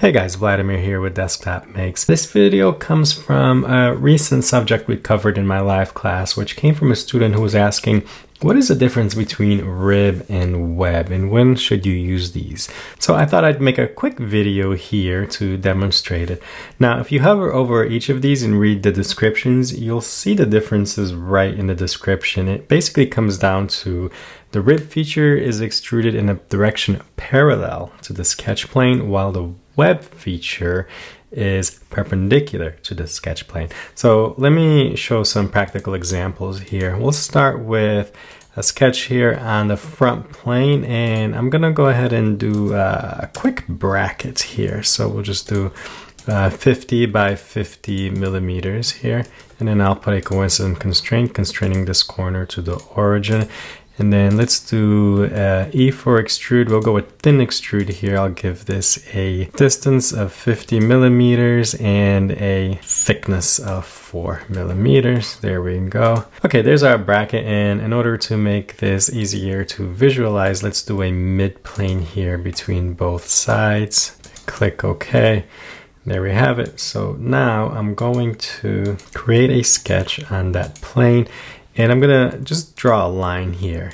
Hey guys, Vladimir here with Desktop Makes. This video comes from a recent subject we covered in my live class, which came from a student who was asking, what is the difference between rib and web and when should you use these? So I thought I'd make a quick video here to demonstrate it. Now, if you hover over each of these and read the descriptions, you'll see the differences right in the description. It basically comes down to the rib feature is extruded in a direction parallel to the sketch plane, while the web feature is perpendicular to the sketch plane. So let me show some practical examples here. We'll start with a sketch here on the front plane, and I'm gonna go ahead and do a quick bracket here. So we'll just do 50 by 50 millimeters here, and then I'll put a coincident constraint constraining this corner to the origin. And then let's do E for extrude. We'll go with thin extrude here. I'll give this a distance of 50 millimeters and a thickness of 4 millimeters. There we go. Okay, there's our bracket. And in order to make this easier to visualize, let's do a mid plane here between both sides. Click OK. There we have it. So now I'm going to create a sketch on that plane. And I'm gonna just draw a line here.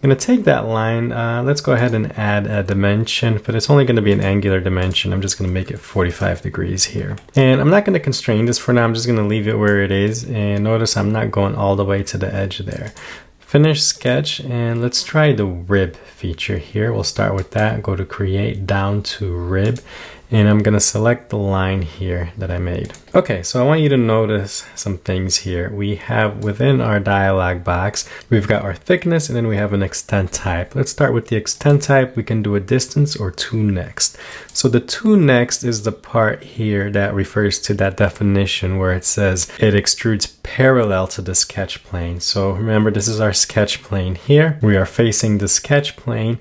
I'm gonna take that line, let's go ahead and add a dimension, but it's only gonna be an angular dimension. I'm just gonna make it 45 degrees here. And I'm not gonna constrain this for now, I'm just gonna leave it where it is. And notice I'm not going all the way to the edge there. Finish sketch, and let's try the rib feature here. We'll start with that, go to create, down to rib. And I'm gonna select the line here that I made. Okay, so I want you to notice some things here. We have within our dialog box, we've got our thickness and then we have an extent type. Let's start with the extent type. We can do a distance or to next. So the to next is the part here that refers to that definition where it says it extrudes parallel to the sketch plane. So remember, this is our sketch plane here. We are facing the sketch plane.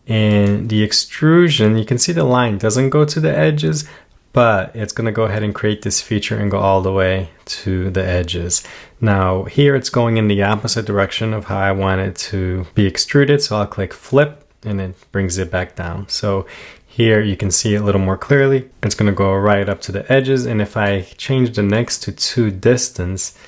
And the extrusion, you can see the line doesn't go to the edges, but it's going to go ahead and create this feature and go all the way to the edges. Now here it's going in the opposite direction of how I want it to be extruded. So I'll click flip and it brings it back down. So here you can see it a little more clearly. It's going to go right up to the edges. And if I change the next to distance,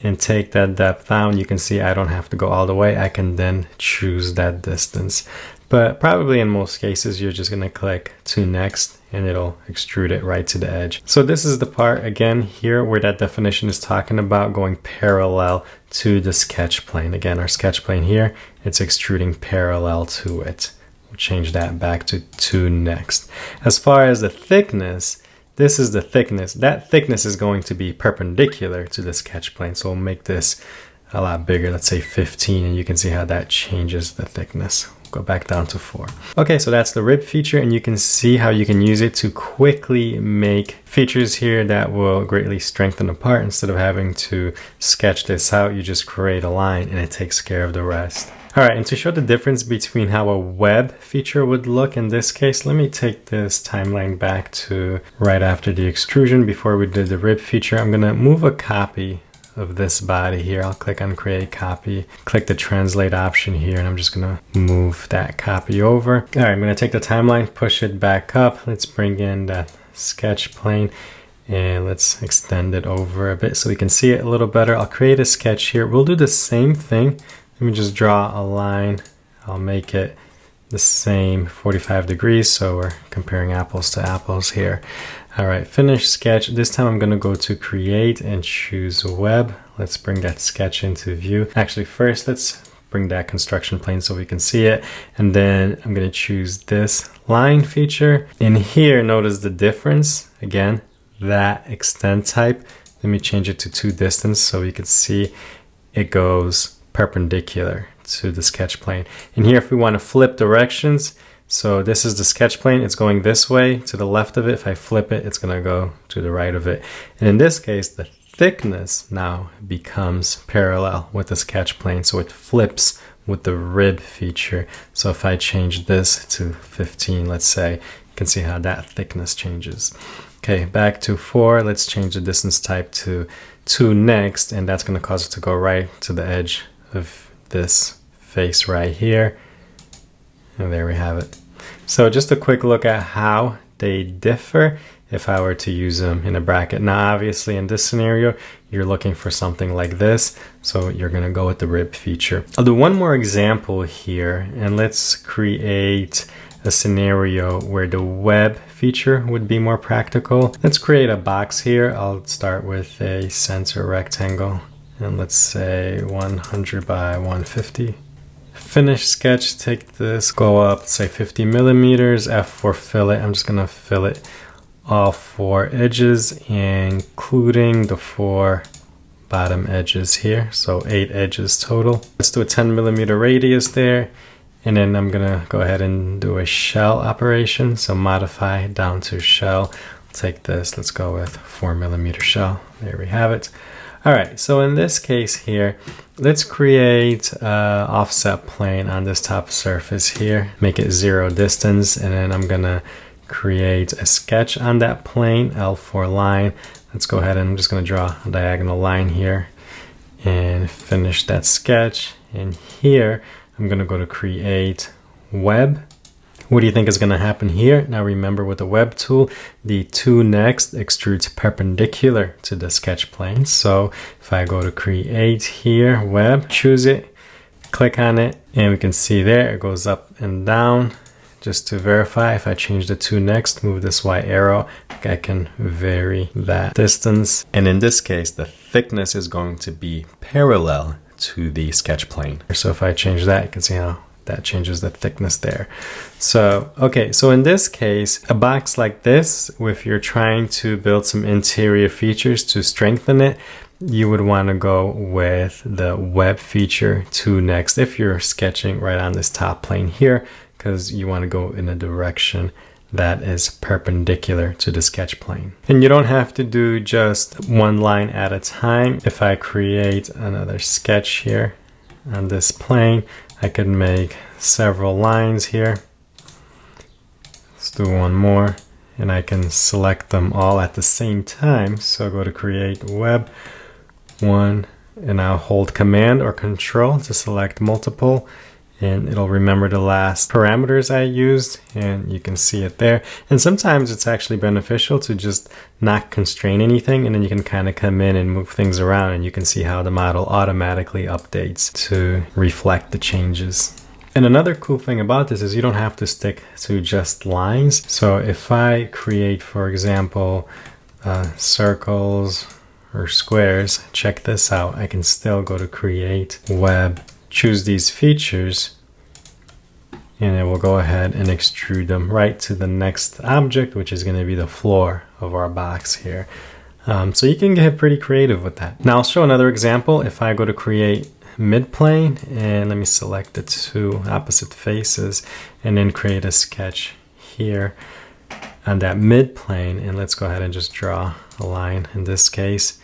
and take that depth down, you can see I don't have to go all the way. I can then choose that distance. But probably in most cases, you're just gonna click to next and it'll extrude it right to the edge. So this is the part again here where that definition is talking about going parallel to the sketch plane. Again, our sketch plane here, it's extruding parallel to it. We'll change that back to next. As far as the thickness, this is the thickness. That thickness is going to be perpendicular to the sketch plane. So we'll make this a lot bigger, let's say 15, and you can see how that changes the thickness. We'll go back down to 4. Okay, so that's the rib feature, and you can see how you can use it to quickly make features here that will greatly strengthen the part. Instead of having to sketch this out, you just create a line and it takes care of the rest. All right, and to show the difference between how a web feature would look in this case, let me take this timeline back to right after the extrusion before we did the rib feature. I'm gonna move a copy of this body here. I'll click on create copy, click the translate option here, and I'm just gonna move that copy over. All right, I'm gonna take the timeline, push it back up. Let's bring in that sketch plane and let's extend it over a bit so we can see it a little better. I'll create a sketch here. We'll do the same thing. Let me just draw a line. I'll make it the same 45 degrees. So we're comparing apples to apples here. All right, finish sketch. This time I'm gonna go to create and choose web. Let's bring that sketch into view. Actually, first let's bring that construction plane so we can see it. And then I'm gonna choose this line feature. In here, notice the difference. Again, that extent type. Let me change it to distance so you can see it goes perpendicular to the sketch plane. And here, if we want to flip directions, so this is the sketch plane, it's going this way to the left of it. If I flip it, it's going to go to the right of it. And in this case, the thickness now becomes parallel with the sketch plane, so it flips with the rib feature. So if I change this to 15, let's say, you can see how that thickness changes. Okay, back to 4. Let's change the distance type to next, and that's going to cause it to go right to the edge of this face right here. And there we have it. So just a quick look at how they differ if I were to use them in a bracket. Now, obviously, in this scenario, you're looking for something like this, so you're going to go with the rib feature. I'll do one more example here, and let's create a scenario where the web feature would be more practical. Let's create a box here. I'll start with a center rectangle, and let's say 100 by 150. Finish sketch, take this, go up, say 50 millimeters, F4 fillet. I'm just gonna fillet all 4 edges, including the 4 bottom edges here. So 8 edges total. Let's do a 10 millimeter radius there. And then I'm gonna go ahead and do a shell operation. So modify down to shell. Take this, let's go with 4 millimeter shell. There we have it. All right, so in this case here, let's create an offset plane on this top surface here. Make it 0 distance, and then I'm gonna create a sketch on that plane, L4 line. Let's go ahead and I'm just gonna draw a diagonal line here and finish that sketch. And here, I'm gonna go to create web. What do you think is going to happen here? Now remember, with the web tool, the 2 next extrudes perpendicular to the sketch plane. So if I go to create here, web, choose it, click on it, and we can see there it goes up and down. Just to verify, if I change the 2 next, move this Y arrow, I can vary that distance. And in this case, the thickness is going to be parallel to the sketch plane. So if I change that, you can see how that changes the thickness there. So, okay, so in this case, a box like this, if you're trying to build some interior features to strengthen it, you would want to go with the web feature 2 next if you're sketching right on this top plane here, because you want to go in a direction that is perpendicular to the sketch plane. And you don't have to do just one line at a time. If I create another sketch here on this plane, I could make several lines here. Let's do one more, and I can select them all at the same time. So go to create web 1, and I'll hold command or control to select multiple, and it'll remember the last parameters I used, and you can see it there. And sometimes it's actually beneficial to just not constrain anything, and then you can kind of come in and move things around, and you can see how the model automatically updates to reflect the changes. And another cool thing about this is you don't have to stick to just lines. So if I create, for example, circles or squares, check this out. I can still go to create web, choose these features, and it will go ahead and extrude them right to the next object, which is going to be the floor of our box here. So you can get pretty creative with that. Now I'll show another example. If I go to create mid-plane, and let me select the 2 opposite faces, and then create a sketch here on that mid-plane, and let's go ahead and just draw a line in this case.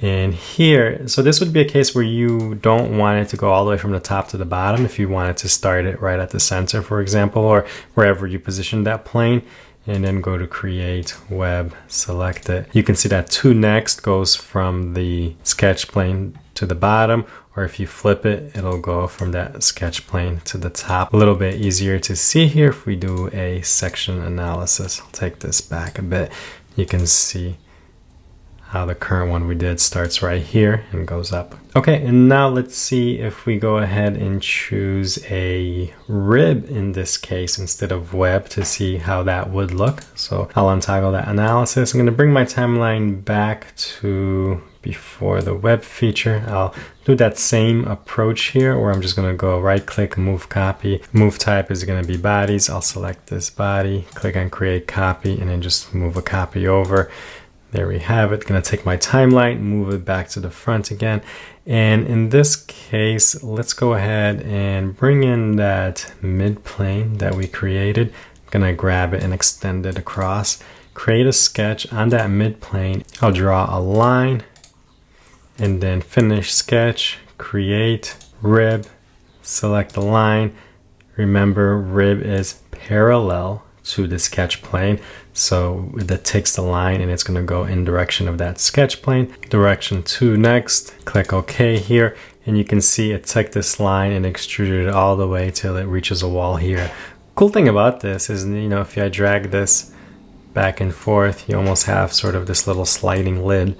And here, so this would be a case where you don't want it to go all the way from the top to the bottom. If you wanted to start it right at the center, for example, or wherever you position that plane, and then go to create web, select it. You can see that 2 next goes from the sketch plane to the bottom, or if you flip it, it'll go from that sketch plane to the top. A little bit easier to see here if we do a section analysis. I'll take this back a bit. You can see how the current one we did starts right here and goes up. Okay, and now let's see if we go ahead and choose a rib in this case instead of web to see how that would look. So I'll untoggle that analysis. I'm gonna bring my timeline back to before the web feature. I'll do that same approach here where I'm just gonna go right click, move copy. Move type is gonna be bodies. I'll select this body, click on create copy, and then just move a copy over. There we have it. Gonna take my timeline, move it back to the front again. And in this case, let's go ahead and bring in that mid plane that we created. I'm gonna grab it and extend it across. Create a sketch on that mid plane. I'll draw a line and then finish sketch, create rib, select the line. Remember, rib is parallel to the sketch plane, so that takes the line and it's going to go in direction of that sketch plane. Direction 2 next, click OK here, and you can see it took this line and extruded it all the way till it reaches a wall here. Cool thing about this is, if I drag this back and forth, you almost have sort of this little sliding lid.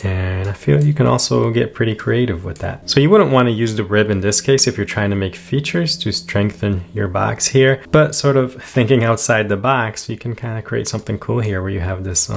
And I feel you can also get pretty creative with that. So you wouldn't want to use the rib in this case if you're trying to make features to strengthen your box here. But sort of thinking outside the box, you can kind of create something cool here where you have this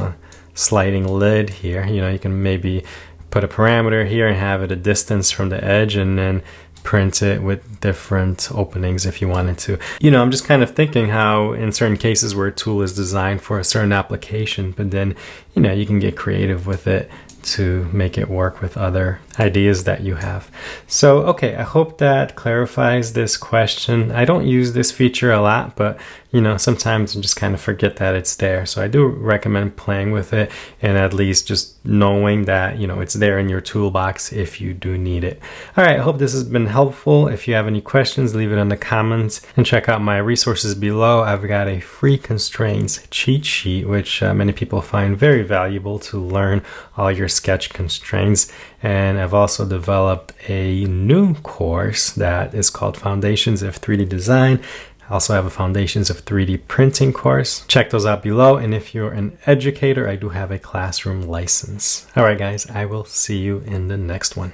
sliding lid here. You know, you can maybe put a parameter here and have it a distance from the edge, and then print it with different openings if you wanted to. You know, I'm just kind of thinking how in certain cases where a tool is designed for a certain application, but then, you know, you can get creative with it to make it work with other ideas that you have. So, okay, I hope that clarifies this question. I don't use this feature a lot, but you know, sometimes I just kind of forget that it's there. So I do recommend playing with it and at least just knowing that, you know, it's there in your toolbox if you do need it. All right, I hope this has been helpful. If you have any questions, leave it in the comments and check out my resources below. I've got a free constraints cheat sheet, which many people find very valuable to learn all your sketch constraints. And I've also developed a new course that is called Foundations of 3D Design. I also have a Foundations of 3D Printing course. Check those out below. And if you're an educator, I do have a classroom license. All right, guys, I will see you in the next one.